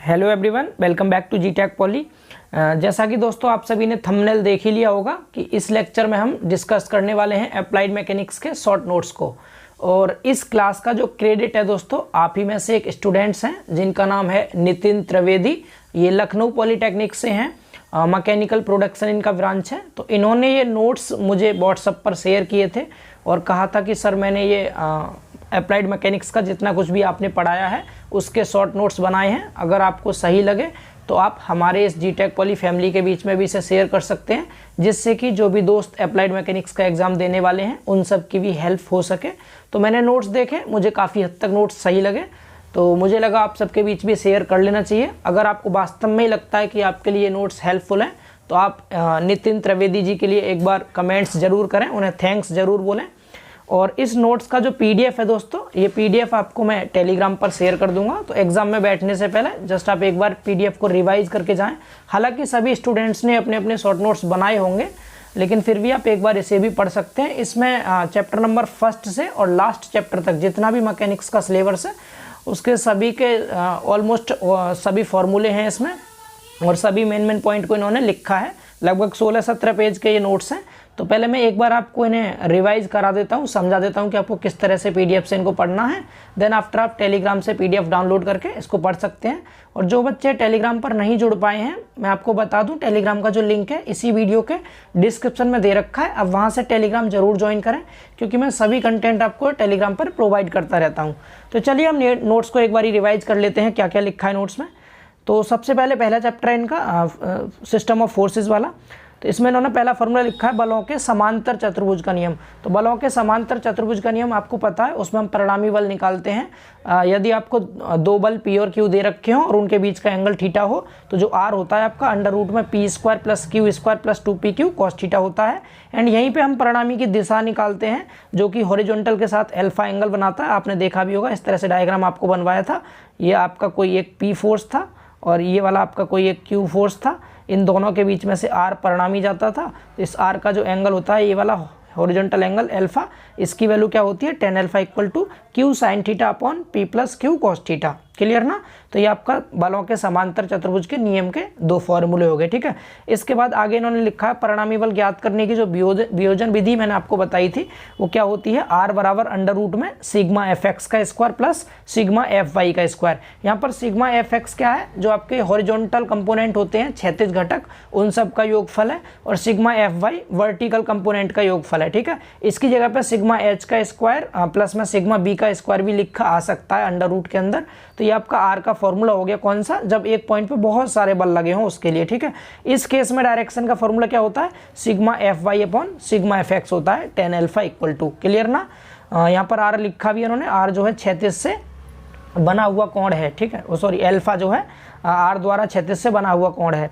Hello everyone, welcome back to जीटेक Poly. जैसा कि दोस्तों आप सभी ने थंबनेल देख ही लिया होगा कि इस लेक्चर में हम डिस्कस करने वाले हैं अप्लाइड मैकेनिक्स के शॉर्ट नोट्स को। और इस क्लास का जो क्रेडिट है दोस्तों, आप ही में से एक स्टूडेंट्स हैं जिनका नाम है नितिन त्रिवेदी। ये लखनऊ पॉलीटेक्निक से हैं, मैकेनिकल प्रोडक्शन इनका ब्रांच है। तो इन्होंने ये नोट्स मुझे व्हाट्सएप पर शेयर किए थे और कहा था कि सर मैंने ये अप्लाइड मैकेनिक्स का जितना कुछ भी आपने पढ़ाया है उसके शॉर्ट नोट्स बनाए हैं। अगर आपको सही लगे तो आप हमारे इस जीटेक पॉली फैमिली के बीच में भी इसे शेयर कर सकते हैं, जिससे कि जो भी दोस्त अप्लाइड मैकेनिक्स का एग्ज़ाम देने वाले हैं उन सब की भी हेल्प हो सके। तो मैंने नोट्स देखे, मुझे काफ़ी हद तक नोट्स सही लगे, तो मुझे लगा आप सबके बीच भी शेयर कर लेना चाहिए। अगर आपको वास्तव में ही लगता है कि आपके लिए नोट्स हेल्पफुल हैं तो आप नितिन त्रिवेदी जी के लिए एक बार कमेंट्स ज़रूर करें, उन्हें थैंक्स ज़रूर बोलें। और इस नोट्स का जो पीडीएफ है दोस्तों, ये पीडीएफ आपको मैं टेलीग्राम पर शेयर कर दूंगा। तो एग्जाम में बैठने से पहले जस्ट आप एक बार पीडीएफ को रिवाइज करके जाएं। हालांकि सभी स्टूडेंट्स ने अपने अपने शॉर्ट नोट्स बनाए होंगे, लेकिन फिर भी आप एक बार इसे भी पढ़ सकते हैं। इसमें चैप्टर नंबर 1 से और लास्ट चैप्टर तक जितना भी मैकेनिक्स का सिलेबस है उसके सभी के ऑलमोस्ट सभी फॉर्मूले हैं इसमें, और सभी मेन पॉइंट को इन्होंने लिखा है। लगभग 16-17 पेज के ये नोट्स हैं। तो पहले मैं एक बार आपको इन्हें रिवाइज करा देता हूँ, समझा देता हूँ कि आपको किस तरह से पीडीएफ से इनको पढ़ना है। देन आफ्टर आप टेलीग्राम से पीडीएफ डाउनलोड करके इसको पढ़ सकते हैं। और जो बच्चे टेलीग्राम पर नहीं जुड़ पाए हैं, मैं आपको बता दूं टेलीग्राम का जो लिंक है इसी वीडियो के डिस्क्रिप्शन में दे रखा है। अब वहाँ से टेलीग्राम जरूर ज्वाइन करें, क्योंकि मैं सभी कंटेंट आपको टेलीग्राम पर प्रोवाइड करता रहता हूँ। तो चलिए हम नोट्स को एक बार रिवाइज कर लेते हैं, क्या क्या लिखा है नोट्स में। तो सबसे पहले पहला चैप्टर है इनका सिस्टम ऑफ फोर्सेज वाला। तो इसमें इन्होंने पहला फॉर्मूला लिखा है बलों के समांतर चतुर्भुज का नियम। तो बलों के समांतर चतुर्भुज का नियम आपको पता है, उसमें हम परिणामी बल निकालते हैं। यदि आपको दो बल P और Q दे रखे हों और उनके बीच का एंगल थीटा हो, तो जो R होता है आपका अंडर रूट में P² + Q² + 2PQ cos theta होता है। एंड यहीं पे हम परिणामी की दिशा निकालते हैं, जो कि हॉरिजॉन्टल के साथ अल्फा एंगल बनाता है। आपने देखा भी होगा, इस तरह से डायग्राम आपको बनवाया था। ये आपका कोई एक P फोर्स था और ये वाला आपका कोई एक Q फोर्स था। इन दोनों के बीच में से R परिणामी जाता था। इस R का जो एंगल होता है, ये वाला हॉरिजॉन्टल एंगल अल्फा, इसकी वैल्यू क्या होती है, tan alpha = Q sin theta upon P + Q cos theta. Clear ना। तो ये आपका बलों के समांतर चतुर्भुज के नियम के दो फॉर्मूले हो गए। ठीक है। इसके बाद आगे इन्होंने लिखा है परिणामी बल ज्ञात करने की जो वियोजन विधि मैंने आपको बताई थी, वो क्या होती है, R बराबर अंडर रूट में सिग्मा fx का स्क्वायर प्लस सिग्मा fy का स्क्वायर। यहाँ पर सिग्मा fx क्या है, जो आपके हॉरिजॉन्टल कंपोनेंट होते हैं, क्षैतिज घटक, उन सब का योगफल है। और सिग्मा fy वर्टिकल कंपोनेंट का योगफल है। ठीक है। इसकी जगह पर सिग्मा h का स्क्वायर प्लस में सिग्मा b का स्क्वायर भी लिखा आ सकता है अंडर रूट के अंदर। तो ये आपका R का फॉर्मूला हो गया कौन सा, जब एक पॉइंट पे बहुत सारे बल लगे हों उसके लिए। ठीक है। इस केस में डायरेक्शन का फॉर्मूला क्या होता है, sigma fy upon sigma fx होता है, tan अल्फा = क्लियर ना। यहाँ पर R लिखा भी इन्होंने, R जो है क्षैतिज से बना हुआ कोण है। ठीक है, सॉरी अल्फा जो है R द्वारा क्षैतिज से बना हुआ कोण है।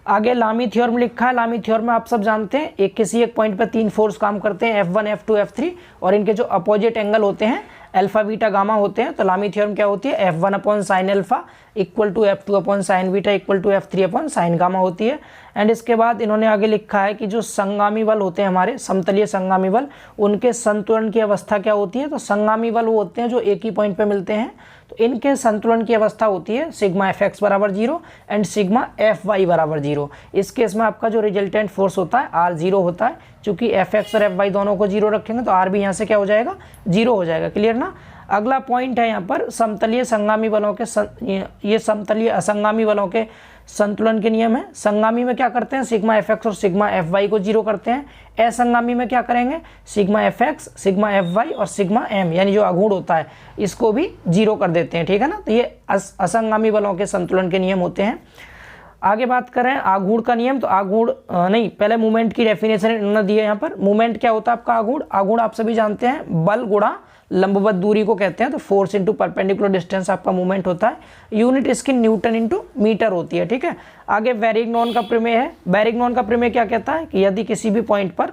आगे लामी थ्योरम लिखा है। लामी थ्योरम में आप सब जानते हैं किसी एक पॉइंट पर 3 फोर्स काम करते हैं, F1 F2 F3, और इनके जो अपोजिट एंगल होते हैं अल्फा बीटा गामा होते हैं। तो लामी थ्योरम क्या होती है, F1 upon sine alpha = F2 upon sine beta = F3 upon sine gamma होती है। एंड इसके बाद इन्होंने आगे लिखा है कि जो संगामी बल होते हैं हमारे समतलीय संगामी बल, उनके संतुलन की अवस्था क्या होती है। तो संगामी बल वो होते हैं जो एक ही पॉइंट पे मिलते हैं। तो इनके संतुलन की अवस्था होती है sigma fx = 0 and sigma fy = 0। इस केस में आपका जो रिजल्टेंट फोर्स होता है R 0 होता है। चूंकि fx और fy दोनों को 0 रखेंगे तो R भी यहाँ से क्या हो जाएगा, 0 हो जाएगा। क्लियर ना। अगला पॉइंट है यहाँ पर समतलीय संगामी बलों के ये समतलीय असंगामी बलों के संतुलन के नियम है। संगामी में क्या करते हैं, सिग्मा fx और सिग्मा fy को 0 करते हैं। असंगामी में क्या करेंगे, सिग्मा fx, सिग्मा fy और सिग्मा m, यानी जो आघूर्ण होता है, इसको भी 0 कर देते हैं। ठीक है ना। तो ये असंगामी बलों के संतुलन के नियम होते हैं। आगे बात करें आघूर्ण का नियम, तो आघूर्ण नहीं, पहले मूवमेंट की डेफिनेशन इन्होंने दी है यहाँ पर। मूवमेंट क्या होता है आपका, आघूर्ण। आघूर्ण आप सभी जानते हैं बल गुणा लंबवत दूरी को कहते हैं। तो फोर्स इंटू परपेंडिकुलर डिस्टेंस आपका मूवमेंट होता है। यूनिट इसकी न्यूटन इंटू मीटर होती है। ठीक है। आगे वेरिग्नॉन का प्रमेय है। वेरिग्नॉन का प्रमेय क्या कहता है कि यदि किसी भी पॉइंट पर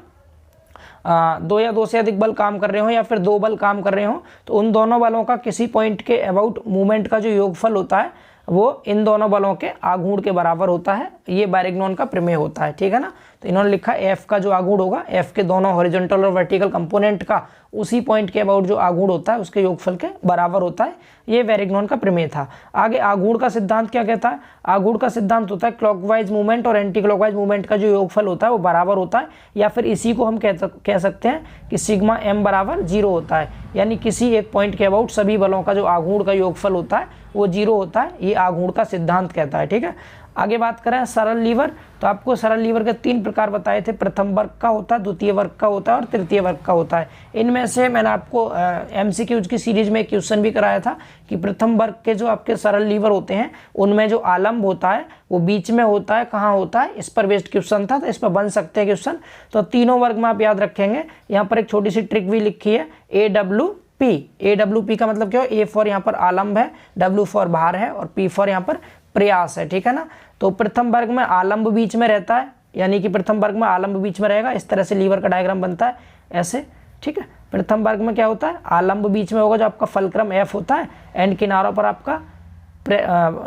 दो या दो से अधिक बल काम कर रहे हो या फिर दो बल काम कर रहे हो, तो उन दोनों बलों का किसी पॉइंट के अबाउट मूवमेंट का जो योगफल होता है वो इन दोनों बलों के आघूर्ण के बराबर होता है। ये वेरिग्नॉन का प्रमेय होता है। ठीक है ना। तो इन्होंने लिखा एफ का जो आघूर्ण होगा, एफ के दोनों हॉरिजॉन्टल और वर्टिकल कंपोनेंट का उसी पॉइंट के अबाउट जो आघूर्ण होता है उसके योगफल के बराबर होता है। ये वेरिग्नॉन का प्रमेय था। आगे आघूर्ण का सिद्धांत क्या कहता है? आघूर्ण का सिद्धांत होता है क्लॉकवाइज मूवमेंट और एंटी क्लॉकवाइज मूवमेंट का जो योगफल होता है वो बराबर होता है, या फिर इसी को हम कह सकते हैं कि सिग्मा एम बराबर 0 होता है, यानी किसी एक पॉइंट के अबाउट सभी बलों का जो आघूर्ण का योगफल होता है वो 0 होता है। ये आघूर्ण का सिद्धांत कहता है। ठीक है, आगे बात करें सरल लीवर, तो आपको सरल लीवर के 3 प्रकार बताए थे। प्रथम वर्ग का होता है, द्वितीय वर्ग का होता है और तृतीय वर्ग का होता है। इनमें से मैंने आपको एमसीक्यूज की सीरीज में एक क्वेश्चन भी कराया था कि प्रथम वर्ग के जो आपके सरल लीवर होते हैं उनमें जो आलम्ब होता है वो बीच में होता है, कहाँ होता है, इस पर बेस्ड क्वेश्चन था, तो इस पर बन सकते हैं क्वेश्चन। तो तीनों वर्ग में आप याद रखेंगे। यहाँ पर एक छोटी सी ट्रिक भी लिखी है, AWP। AWP का मतलब क्या है? A फॉर यहाँ पर आलम्ब है, W फॉर भार है और P फॉर यहाँ पर प्रयास है। ठीक है ना, तो प्रथम वर्ग में आलम्ब बीच में रहता है, यानी कि प्रथम वर्ग में आलम्ब बीच में रहेगा। इस तरह से लीवर का डायग्राम बनता है ऐसे। ठीक है, प्रथम वर्ग में क्या होता है? आलम्ब बीच में होगा, जो आपका फलक्रम F होता है, एंड किनारों पर आपका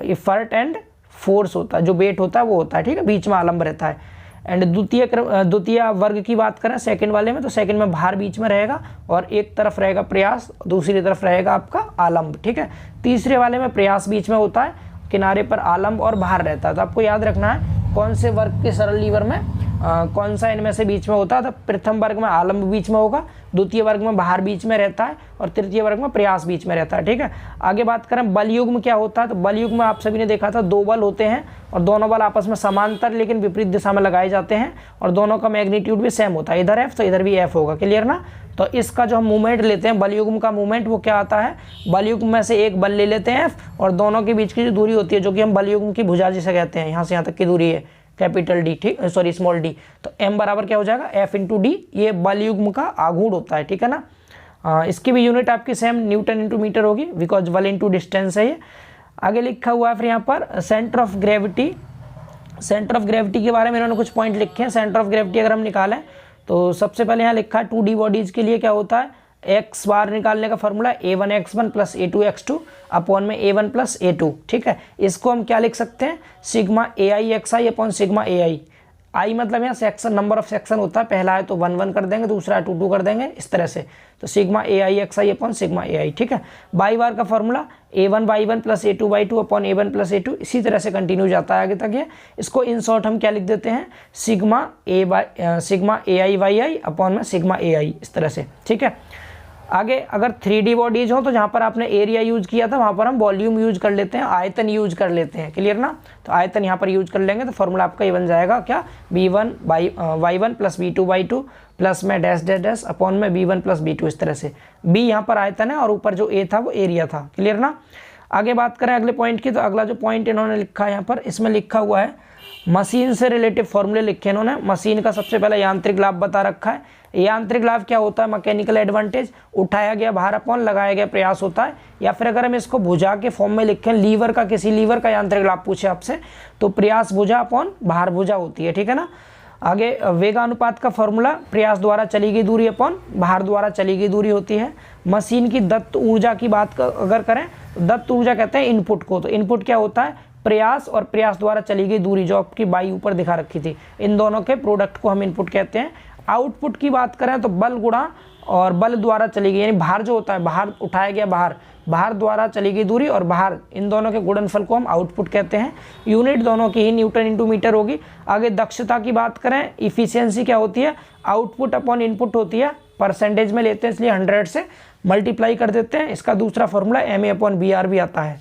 इफर्ट एंड फोर्स होता है, जो वेट होता है वो होता है। ठीक है, बीच में आलम्ब रहता है। एंड द्वितीय वर्ग की बात करें सेकंड वाले में, तो सेकंड में भार बीच में रहेगा और एक तरफ रहेगा प्रयास, दूसरी तरफ रहेगा आपका आलम्ब। ठीक है, तीसरे वाले में प्रयास बीच में होता है, किनारे पर आलम्ब और भार रहता है। तो आपको याद रखना है कौन से वर्ग के सरल लीवर में कौन सा इनमें से बीच में होता है। तो प्रथम वर्ग में आलम्ब बीच में होगा, द्वितीय वर्ग में भार बीच में रहता है और तृतीय वर्ग में प्रयास बीच में रहता है। ठीक है, आगे बात करें बल युग्म क्या होता है। तो बल युग्म में आप सभी ने देखा था 2 बल होते हैं और दोनों बल आपस में समांतर लेकिन विपरीत दिशा में लगाए जाते हैं और दोनों का मैग्नीट्यूड भी सेम होता है। इधर F तो इधर भी F होगा। क्लियर ना? तो इसका जो हम मूवमेंट लेते हैं बल युग्म का मूवमेंट, वो क्या आता है? बल युग्म में से एक बल ले लेते हैं F और दोनों के बीच की जो दूरी होती है, जो कि हम बल युग्म की भुजा जिसे कहते हैं, यहाँ से यहाँ तक की दूरी है कैपिटल D, ठीक, सॉरी स्मॉल d, तो m बराबर क्या हो जाएगा? F into D. ये बल युग्म का आघूर्ण होता है। ठीक है ना, इसकी भी यूनिट आपकी सेम न्यूटन इंटू मीटर होगी, बिकॉज बल इंटू डिस्टेंस है ये। आगे लिखा हुआ है फिर यहाँ पर centre of gravity. Centre of gravity के बारे में इन्होंने कुछ पॉइंट लिखे हैं। सेंटर ऑफ ग्रेविटी अगर हम निकालें तो सबसे पहले यहाँ लिखा है 2D बॉडीज के लिए क्या होता है? x बार निकालने का formula A1x1 plus A2x2 upon में A1 प्लस A2। ठीक है, इसको हम क्या लिख सकते हैं? Sigma AIXI upon sigma AI। आई मतलब यहाँ सेक्शन, नंबर ऑफ सेक्शन होता है, पहला है तो 1 1 कर देंगे, दूसरा है 2 2 कर देंगे, इस तरह से। तो sigma AIXI upon sigma AI। ठीक है, बाई बार का formula A1/1 plus A2/2 upon A1 plus A2, इसी तरह से कंटिन्यू जाता है आगे तक ये। इसको इन शॉर्ट हम क्या लिख देते हैं? सिग्मा AI/I अपॉन में सिग्मा AI, इस तरह से। ठीक है, आगे अगर 3D बॉडीज हो तो जहाँ पर आपने एरिया यूज किया था वहाँ पर हम वॉल्यूम यूज कर लेते हैं, आयतन यूज कर लेते हैं। क्लियर ना? तो आयतन यहाँ पर यूज कर लेंगे तो फॉर्मूला आपका ये बन जाएगा क्या? B1/Y1 प्लस B2/2 प्लस में डैश डैश डैश अपॉन में B1 प्लस B2, इस तरह से। B यहाँ पर आयतन है और ऊपर जो A था वो एरिया था। क्लियर ना? आगे बात करें अगले पॉइंट की, तो अगला जो पॉइंट इन्होंने लिखा है यहाँ पर, इसमें लिखा हुआ है मशीन से रिलेटिव फॉर्मूले लिखे इन्होंने। मशीन का सबसे पहले यांत्रिक लाभ बता रखा है। यांत्रिक लाभ क्या होता है? मैकेनिकल एडवांटेज, उठाया गया भार अपॉन लगाया गया प्रयास होता है। या फिर अगर हम इसको भुजा के फॉर्म में लिखें, लीवर का, किसी लीवर का यांत्रिक लाभ पूछे आपसे, तो प्रयास भुजा अपॉन भार भुजा होती है। ठीक है ना? आगे वेगानुपात का फॉर्मूला प्रयास द्वारा चली गई दूरी अपॉन भार द्वारा चली गई दूरी होती है। मशीन की दत्त ऊर्जा की बात अगर करें तो दत्त ऊर्जा कहते हैं इनपुट को। तो इनपुट क्या होता है? प्रयास और प्रयास द्वारा चली गई दूरी, जो आपकी बाई ऊपर दिखा रखी थी, इन दोनों के प्रोडक्ट को हम इनपुट कहते हैं। आउटपुट की बात करें तो बल गुणा और बल द्वारा चली गई, यानी भार जो होता है, बाहर उठाया गया भार, भार द्वारा चली गई दूरी और भार, इन दोनों के गुणनफल को हम आउटपुट कहते हैं। यूनिट दोनों की ही न्यूटन इंटू मीटर होगी। आगे दक्षता की बात करें, इफिशियंसी क्या होती है? आउटपुट अपॉन इनपुट होती है, परसेंटेज में लेते हैं इसलिए 100 से मल्टीप्लाई कर देते हैं। इसका दूसरा फॉर्मूला MA/BR भी आता है।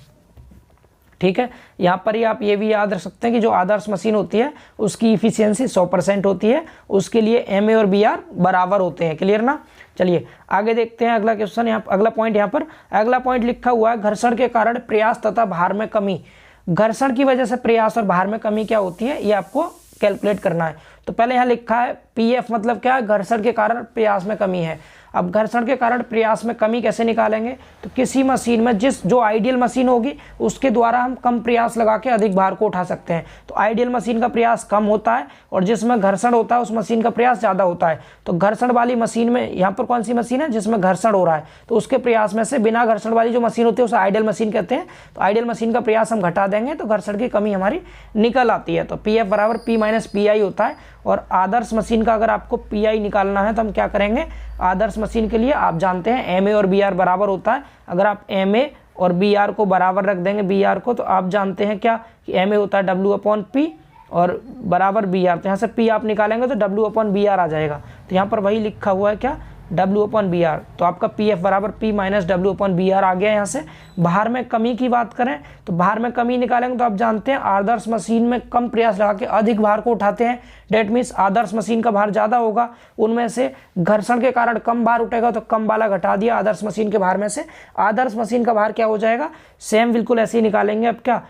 ठीक है, यहाँ पर ही आप ये भी याद रख सकते हैं कि जो आदर्श मशीन होती है उसकी इफिशियंसी 100% होती है, उसके लिए MA और BR बराबर होते हैं। क्लियर ना? चलिए आगे देखते हैं अगला क्वेश्चन। यहाँ अगला पॉइंट, यहाँ पर अगला पॉइंट लिखा हुआ है घर्षण के कारण प्रयास तथा भार में कमी। घर्षण की वजह से प्रयास और भार में कमी क्या होती है, ये आपको कैलकुलेट करना है। तो पहले यहाँ लिखा है PF मतलब क्या है? घर्षण के कारण प्रयास में कमी है। अब घर्षण के कारण प्रयास में कमी कैसे निकालेंगे? तो किसी मशीन में जो आइडियल मशीन होगी उसके द्वारा हम कम प्रयास लगा के अधिक भार को उठा सकते हैं। तो आइडियल मशीन का प्रयास कम होता है और जिसमें घर्षण होता है उस मशीन का प्रयास ज़्यादा होता है। तो घर्षण वाली मशीन में, यहाँ पर कौन सी मशीन है जिसमें घर्षण हो रहा है, तो उसके प्रयास में से बिना घर्षण वाली जो मशीन होती है उसे आइडियल मशीन कहते हैं। तो आइडियल मशीन का प्रयास हम घटा देंगे तो घर्षण की कमी हमारी निकल आती है। तो PF बराबर P - PI होता है और आदर्श मशीन का अगर आपको पी निकालना है तो हम क्या करेंगे, आदर्श मशीन के लिए आप जानते हैं एम ए और बी आर बराबर होता है। अगर आप एम ए और बी आर को बराबर रख देंगे बी आर को, तो आप जानते हैं क्या कि एम ए होता है डब्ल्यू अपॉन पी और बराबर बी आर। तो यहाँ से पी आप निकालेंगे तो डब्ल्यू अपॉन बी आर आ जाएगा। तो यहाँ पर वही लिखा हुआ है क्या, डब्ल्यू अपॉन बी आर। तो आपका पी एफ बराबर P minus W upon B R आ गया। यहाँ से बाहर में कमी की बात करें तो बाहर में कमी निकालेंगे तो आप जानते हैं आदर्श मशीन में कम प्रयास लगा के अधिक भार को उठाते हैं। डेट मीन्स आदर्श मशीन का भार ज़्यादा होगा, उनमें से घर्षण के कारण कम भार उठेगा, तो कम वाला घटा दिया आदर्श मशीन के भार में से। आदर्श मशीन का भार क्या हो जाएगा, सेम बिल्कुल ऐसे ही निकालेंगे। अब क्या,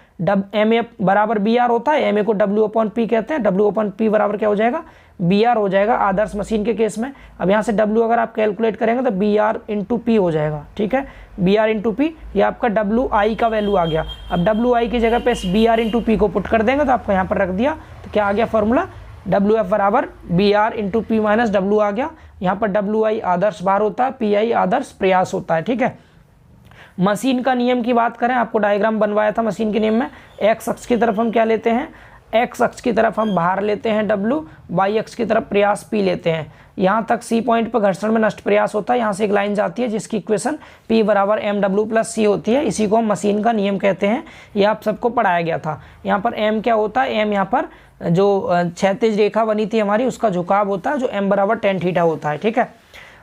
एम ए बराबर बी आर होता है, एम ए को डब्ल्यू अपॉन पी कहते हैं, डब्ल्यू अपॉन पी बराबर क्या हो जाएगा, बी आर हो जाएगा आदर्श मशीन के केस में। अब यहाँ से डब्ल्यू अगर आप कैलकुलेट करेंगे तो बी आर इंटू पी हो जाएगा। ठीक है, बी आर इंटू पी, ये आपका डब्ल्यू आई का वैल्यू आ गया। अब डब्ल्यू आई की जगह पे बी आर इंटू पी को पुट कर देंगे तो आपको यहाँ पर रख दिया, तो क्या आ गया फॉर्मूला, डब्ल्यू एफ बराबर B R into P minus W आ गया। यहाँ पर डब्ल्यू आई आदर्श भार होता है, पी आई आदर्श प्रयास होता है। ठीक है, मशीन का नियम की बात करें, आपको डायग्राम बनवाया था मशीन के नियम में। एक्स अक्ष की तरफ हम क्या लेते हैं, एक्स अक्ष की तरफ हम भार लेते हैं डब्ल्यू, वाई अक्ष की तरफ प्रयास पी लेते हैं। यहाँ तक सी पॉइंट पर घर्षण में नष्ट प्रयास होता है, यहाँ से एक लाइन जाती है जिसकी इक्वेशन पी बराबर एम डब्ल्यू प्लस सी होती है। इसी को हम मशीन का नियम कहते हैं, ये आप सबको पढ़ाया गया था। यहाँ पर एम क्या होता है, एम यहाँ पर जो क्षैतिज रेखा बनी थी हमारी उसका झुकाव होता है, जो एम बराबर टेन थीटा होता है। ठीक है,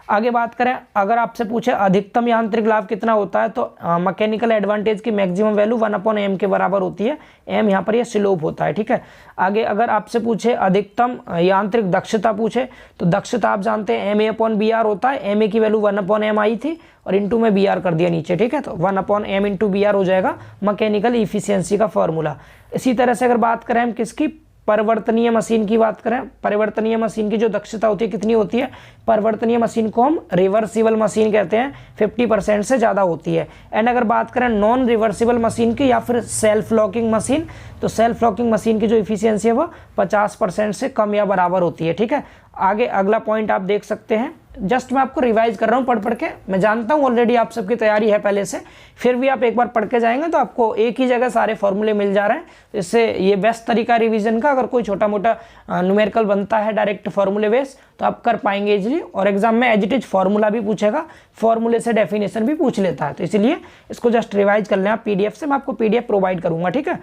आगे बात करें, अगर आपसे पूछे अधिकतम यांत्रिक लाभ कितना होता है तो मैकेनिकल एडवांटेज की मैक्सिमम वैल्यू 1/m के बराबर होती है। m यहाँ पर ये स्लोप होता है। ठीक है, आगे अगर आपसे पूछे अधिकतम यांत्रिक दक्षता पूछे तो दक्षता आप जानते हैं ma/br होता है। ma की वैल्यू 1/m आई थी और इंटू में br कर दिया नीचे। ठीक है, तो 1/m इंटू br हो जाएगा मैकेनिकल इफिशियंसी का फॉर्मूला। इसी तरह से अगर बात करें हम किसकी, परिवर्तनीय मशीन की बात करें, परिवर्तनीय मशीन की जो दक्षता होती है कितनी होती है, परिवर्तनीय मशीन को हम रिवर्सिबल मशीन कहते हैं, 50% से ज़्यादा होती है। एंड अगर बात करें नॉन रिवर्सिबल मशीन की या फिर सेल्फ लॉकिंग मशीन, तो सेल्फ लॉकिंग मशीन की जो इफिशियंसी है वो 50% से कम या बराबर होती है। ठीक है, आगे अगला पॉइंट आप देख सकते हैं, जस्ट मैं आपको रिवाइज कर रहा हूँ पढ़ के। मैं जानता हूँ ऑलरेडी आप सबकी तैयारी है पहले से, फिर भी आप एक बार पढ़ के जाएंगे तो आपको एक ही जगह सारे फॉर्मूले मिल जा रहे हैं। इससे ये बेस्ट तरीका रिवीजन का। अगर कोई छोटा मोटा न्यूमेरिकल बनता है डायरेक्ट फॉर्मूले बेस तो आप कर पाएंगे इजीली, और एग्जाम में एज इट इज फॉर्मूला भी पूछेगा, फॉर्मूले से डेफिनेशन भी पूछ लेता है। तो इसलिए इसको जस्ट रिवाइज कर लें आप पीडीएफ से, मैं आपको पीडीएफ प्रोवाइड करूँगा। ठीक है,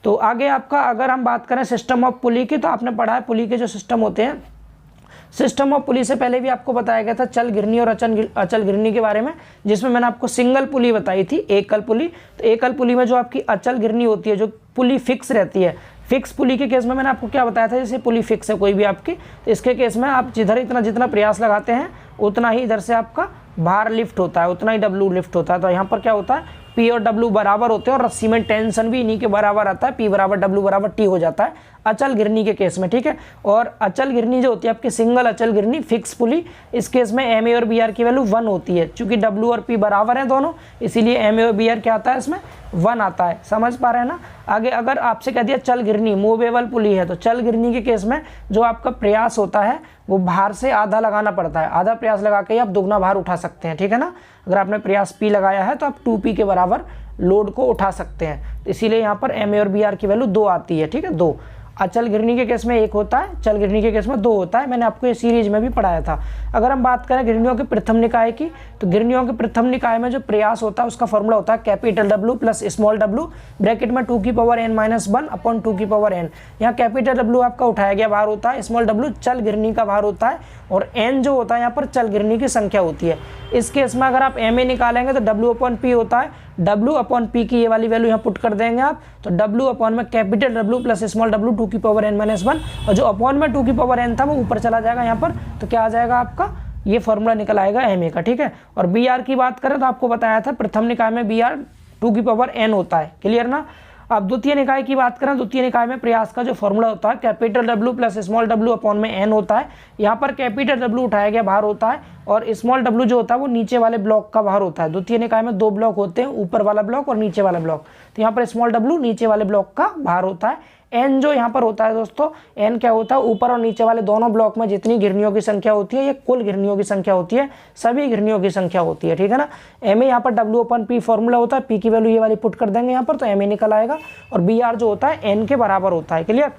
तो आगे आपका अगर हम बात करें सिस्टम ऑफ पुली की, तो आपने पढ़ा है पुली के जो सिस्टम होते हैं। सिस्टम ऑफ पुली से पहले भी आपको बताया गया था चल घिरनी और अचल घिरनी के बारे में, जिसमें मैंने आपको सिंगल पुली बताई थी, एकल पुली। तो एकल पुली में जो आपकी अचल घिरनी होती है, जो पुली फिक्स रहती है, फिक्स पुली के केस में मैंने आपको क्या बताया था, जैसे पुली फिक्स है कोई भी आपकी, तो इसके केस में आप जिधर जितना प्रयास लगाते हैं उतना ही इधर से आपका भार लिफ्ट होता है, उतना ही डब्ल्यू लिफ्ट होता है। तो यहाँ पर क्या होता है, पी और डब्ल्यू बराबर होते हैं और रस्सी में टेंशन भी इन्हीं के बराबर आता है, पी बराबर डब्ल्यू बराबर टी हो जाता है अचल घिरनी के केस में। ठीक है, और अचल घिरनी जो होती है आपकी सिंगल अचल घिरनी फिक्स पुली, इस केस में एम ए और बी आर की वैल्यू 1 होती है। चूंकि डब्ल्यू और पी बराबर हैं दोनों, इसीलिए एम ए और बी आर क्या आता है, इसमें 1 आता है। समझ पा रहे हैं ना। आगे अगर आपसे कह दिया चल घिरनी मूवेबल पुली है, तो चल घिरनी के केस में जो आपका प्रयास होता है वो भार से आधा लगाना पड़ता है, आधा प्रयास लगा के ही आप दुगना भार उठा सकते हैं। ठीक है ना, अगर आपने प्रयास पी लगाया है तो आप 2p के बराबर लोड को उठा सकते हैं। तो इसीलिए यहाँ पर एम ए और बी आर की वैल्यू 2 आती है। ठीक है, 2। अचल घिरनी के केस में 1 होता है, चल घिरनी के केस में 2 होता है। मैंने आपको ये सीरीज में भी पढ़ाया था। अगर हम बात करें घिरनियों के प्रथम निकाय की, तो घिरनियों के प्रथम निकाय में जो प्रयास होता है उसका फॉर्मूला होता है capital W plus small W, bracket में 2n-1 अपॉन 2n। यहाँ कैपिटल डब्ल्यू आपका उठाया गया भार होता है, स्मॉल डब्ल्यू चल घिरनी का भार होता है, और n जो होता है यहाँ पर चल घिरनी की संख्या होती है। इस केस में अगर आप एम ए निकालेंगे तो डब्ल्यू अपॉन पी होता है, डब्ल्यू अपॉन पी की ये वाली वैल्यू यहाँ पुट कर देंगे आप, तो डब्ल्यू अपॉन में capital W plus small W 2n-1, और जो अपॉन में 2n था वो ऊपर चला जाएगा यहाँ पर, तो क्या आ जाएगा आपका, ये फॉर्मूला निकल आएगा एम ए का। ठीक है, और बी आर की बात करें तो आपको बताया था प्रथम निकाय में बी आर 2n होता है। क्लियर ना। अब द्वितीय निकाय की बात करें, द्वितीय निकाय में प्रयास का जो फॉर्मूला होता है capital W plus small W upon में n होता है। यहाँ पर कैपिटल डब्ल्यू उठाया गया भार होता है और स्मॉल डब्ल्यू जो होता है वो नीचे वाले ब्लॉक का भार होता है। द्वितीय निकाय में 2 ब्लॉक होते हैं, ऊपर वाला ब्लॉक और नीचे वाला ब्लॉक। तो यहाँ पर स्मॉल डब्ल्यू नीचे वाले ब्लॉक का भार होता है। n जो यहाँ पर होता है दोस्तों, n क्या होता है, ऊपर और नीचे वाले दोनों ब्लॉक में जितनी घिरनियों की संख्या होती है ये कुल घिरनियों की संख्या होती है, सभी घिरनियों की संख्या होती है। ठीक है ना। एम ए यहाँ पर डब्ल्यू अपन पी फॉर्मूला होता है, पी की वैल्यू ये वाली पुट कर देंगे यहाँ पर, तो एम ए निकल आएगा, और बी आर जो होता है n के बराबर होता है। क्लियर।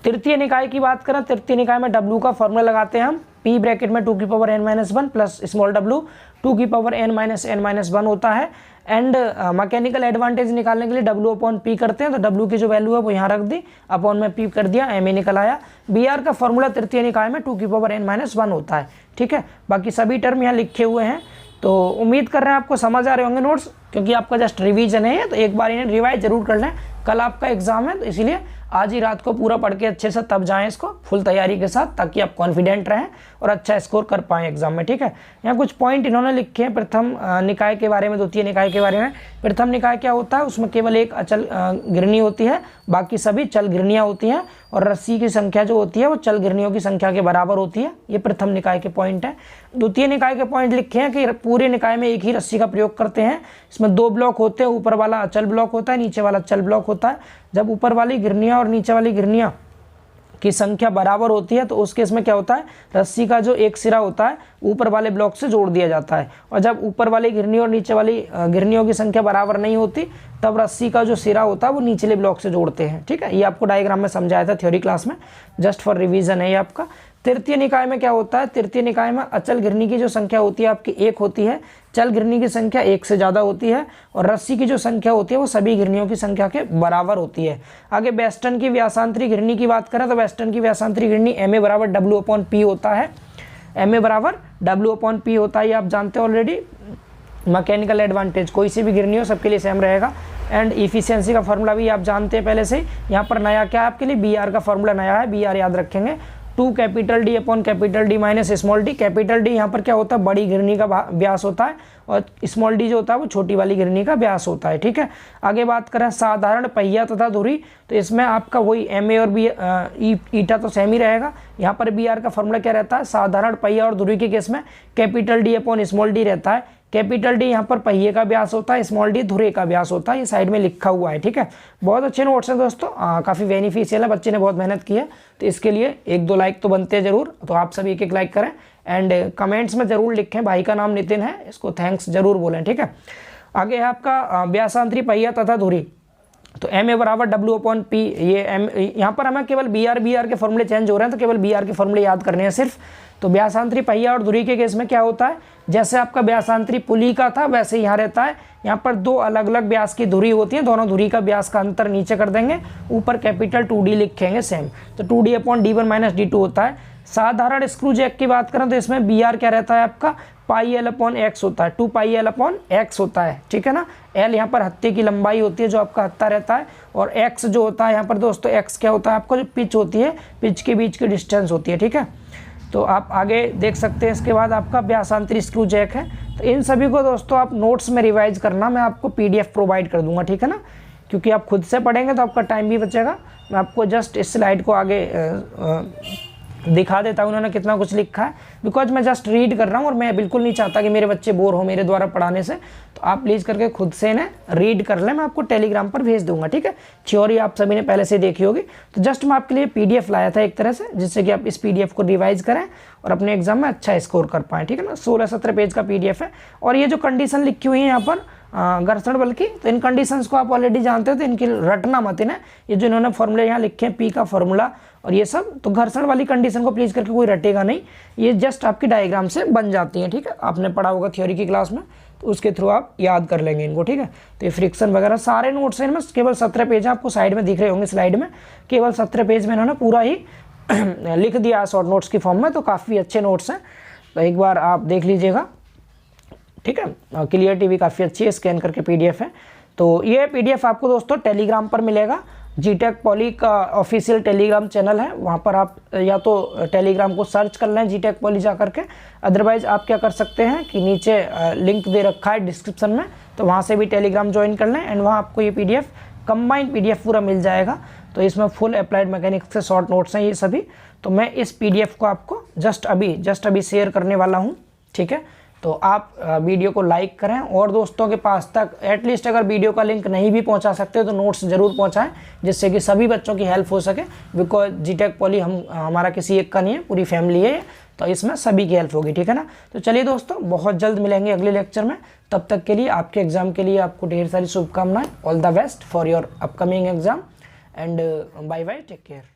तृतीय निकाय की बात करें, तृतीय निकाय में W का फॉर्मूला लगाते हैं हम, P ब्रैकेट में 2 की power n-1 plus small w 2 की पावर n-1 होता है। एंड मैकेनिकल एडवांटेज निकालने के लिए W/P करते हैं, तो W की जो वैल्यू है वो यहाँ रख दी, अपॉन में P कर दिया, MA निकल आया। BR का फॉर्मूला तृतीय निकाय में 2 की पावर n-1 होता है, ठीक है। बाकी सभी टर्म यहाँ लिखे हुए हैं। तो उम्मीद कर रहे हैं आपको समझ आ रहे होंगे नोट्स, क्योंकि आपका जस्ट रिवीजन है, तो एक बार इन्हें रिवाइज जरूर कर लें। कल आपका एग्जाम है, तो इसीलिए आज ही रात को पूरा पढ़ के अच्छे से तब जाएं इसको फुल तैयारी के साथ, ताकि आप कॉन्फिडेंट रहें और अच्छा स्कोर कर पाएं एग्जाम में, ठीक है। यहाँ कुछ पॉइंट इन्होंने लिखे हैं प्रथम निकाय के बारे में, द्वितीय निकाय के बारे में। प्रथम निकाय क्या होता है, उसमें केवल एक अचल गिरनी होती है, बाकी सभी चल गिरनियाँ होती हैं, और रस्सी की संख्या जो होती है वो चल गिरनियों की संख्या के बराबर होती है। ये प्रथम निकाय के पॉइंट है। द्वितीय निकाय के पॉइंट लिखे हैं कि पूरे निकाय में एक ही रस्सी का प्रयोग करते हैं। इसमें 2 ब्लॉक होते हैं, ऊपर वाला अचल ब्लॉक होता है, नीचे वाला चल ब्लॉक होता है। जब ऊपर वाली गिरनियाँ और नीचे वाली गिरनियाँ की संख्या बराबर होती है, तो उस केस में क्या होता है, रस्सी का जो एक सिरा होता है ऊपर वाले ब्लॉक से जोड़ दिया जाता है। और जब ऊपर वाली गिरनी और नीचे वाली गिरनियों की संख्या बराबर नहीं होती, तब रस्सी का जो सिरा होता है वो निचले ब्लॉक से जोड़ते हैं, ठीक है। ये आपको डायग्राम में समझाया था थ्योरी क्लास में, जस्ट फॉर रिवीजन है ये आपका। तृतीय निकाय में क्या होता है, तृतीय निकाय में अचल गिरनी की जो संख्या होती है आपकी 1 होती है, चल गिरनी की संख्या 1 से ज़्यादा होती है, और रस्सी की जो संख्या होती है वो सभी गिरनियों की संख्या के बराबर होती है। आगे वेस्टर्न की व्यासांतरी गिरनी की बात करें, तो वेस्टर्न की व्यासांतरी गिरनी MA बराबर W/P होता है। MA बराबर W/P होता है, ये आप जानते हो ऑलरेडी। मैकेनिकल एडवांटेज कोई सी भी गिरनी हो सबके लिए सेम रहेगा। एंड इफिशियंसी का फॉर्मूला भी आप जानते हैं पहले से ही। यहाँ पर नया क्या है आपके लिए, BR का फॉर्मूला नया है, BR याद रखेंगे, 2 capital D upon capital D minus small d। Capital D यहाँ पर क्या होता है, बड़ी गिरनी का व्यास होता है, और स्मॉल d जो होता है वो छोटी वाली गिरनी का व्यास होता है, ठीक है। आगे बात करें साधारण पहिया तथा धुरी, तो इसमें आपका वही MA और ईटा तो सेम ही रहेगा। यहाँ पर BR का फॉर्मूला क्या रहता है, साधारण पहिया और धुरी के केस में capital D upon small d रहता है। कैपिटल D यहाँ पर पहिए का व्यास होता है, स्मॉल d धुरे का व्यास होता है, ये साइड में लिखा हुआ है, ठीक है। बहुत अच्छे नोट्स हैं दोस्तों, काफ़ी बेनिफिशियल है, बच्चे ने बहुत मेहनत की है, तो इसके लिए 1-2 लाइक तो बनते हैं जरूर। तो आप सभी 1-1 लाइक करें, एंड कमेंट्स में जरूर लिखें, भाई का नाम नितिन है, इसको थैंक्स जरूर बोलें, ठीक है। आगे है आपका व्यासांतरी पहिया तथा धुरी, तो MA बराबर W/P। ये यहाँ पर हमें केवल BR के फॉर्मूले चेंज हो रहे हैं, तो केवल BR के फॉर्मूले याद करने हैं सिर्फ। तो व्यासांतरी पहिया और धुरी के केस में क्या होता है, जैसे आपका व्यासांतरी पुली का था वैसे यहाँ रहता है। यहाँ पर 2 अलग अलग व्यास की धुरी होती है, दोनों धुरी का व्यास का अंतर नीचे कर देंगे, ऊपर कैपिटल 2D लिखेंगे सेम, तो 2D/D1 माइनस D2 होता है। साधारण स्क्रू जैक की बात करें, तो इसमें BR क्या रहता है आपका, πL/x होता है, 2πL/x होता है, ठीक है ना। L यहाँ पर हत्थे की लंबाई होती है, जो आपका हत्था रहता है, और x जो होता है यहाँ पर दोस्तों, x क्या होता है आपको, जो पिच होती है, पिच के बीच की डिस्टेंस होती है, ठीक है। तो आप आगे देख सकते हैं। इसके बाद आपका व्यासांतरी स्क्रू जैक है। तो इन सभी को दोस्तों आप नोट्स में रिवाइज करना, मैं आपको PDF प्रोवाइड कर दूंगा, ठीक है ना, क्योंकि आप खुद से पढ़ेंगे तो आपका टाइम भी बचेगा। मैं आपको जस्ट इस स्लाइड को आगे दिखा देता हूँ उन्होंने कितना कुछ लिखा है, बिकॉज मैं जस्ट रीड कर रहा हूँ, और मैं बिल्कुल नहीं चाहता कि मेरे बच्चे बोर हो मेरे द्वारा पढ़ाने से। तो आप प्लीज़ करके खुद से इन्हें रीड कर लें, मैं आपको टेलीग्राम पर भेज दूंगा, ठीक है। थ्योरी आप सभी ने पहले से देखी होगी, तो जस्ट मैं आपके लिए PDF लाया था एक तरह से, जिससे कि आप इस PDF को रिवाइज करें और अपने एग्जाम में अच्छा स्कोर कर पाएँ, ठीक है ना। 16-17 पेज का PDF है। और ये जो कंडीशन लिखी हुई है यहाँ पर घर्षण बल की, तो इन कंडीशंस को आप ऑलरेडी जानते हो, तो इनकी रटना मत इन्हें। ये जो इन्होंने फॉर्मूले यहाँ लिखे हैं, P का फॉर्मूला और ये सब, तो घर्षण वाली कंडीशन को प्लीज़ करके कोई रटेगा नहीं, ये जस्ट आपकी डायग्राम से बन जाती हैं, ठीक है। आपने पढ़ा होगा थ्योरी की क्लास में, तो उसके थ्रू आप याद कर लेंगे इनको, ठीक है। तो ये फ्रिक्शन वगैरह सारे नोट्स हैं इनमें, केवल 17 पेज आपको साइड में दिख रहे होंगे स्लाइड में, केवल 17 पेज में इन्होंने पूरा ही लिख दिया शॉर्ट नोट्स की फॉर्म में। तो काफ़ी अच्छे नोट्स हैं, तो एक बार आप देख लीजिएगा, ठीक है। क्लियरिटी भी काफ़ी अच्छी है, स्कैन करके PDF है। तो ये PDF आपको दोस्तों टेलीग्राम पर मिलेगा। GTech पॉली का ऑफिशियल टेलीग्राम चैनल है, वहाँ पर आप या तो टेलीग्राम को सर्च कर लें GTech पॉली जा करके, अदरवाइज़ आप क्या कर सकते हैं कि नीचे लिंक दे रखा है डिस्क्रिप्शन में, तो वहाँ से भी टेलीग्राम ज्वाइन कर लें, एंड वहाँ आपको ये PDF कंबाइंड PDF पूरा मिल जाएगा। तो इसमें फुल अप्लाइड मैकेनिक्स से शॉर्ट नोट्स हैं ये सभी। तो मैं इस PDF को आपको जस्ट अभी शेयर करने वाला हूँ, ठीक है। तो आप वीडियो को लाइक करें, और दोस्तों के पास तक एटलीस्ट अगर वीडियो का लिंक नहीं भी पहुंचा सकते तो नोट्स ज़रूर पहुंचाएं, जिससे कि सभी बच्चों की हेल्प हो सके। बिकॉज GTech पॉली हमारा किसी एक का नहीं है, पूरी फैमिली है, तो इसमें सभी की हेल्प होगी, ठीक है ना। तो चलिए दोस्तों, बहुत जल्द मिलेंगे अगले लेक्चर में। तब तक के लिए आपके एग्ज़ाम के लिए आपको ढेर सारी शुभकामनाएं। All the best for your upcoming exam, and bye bye, take care.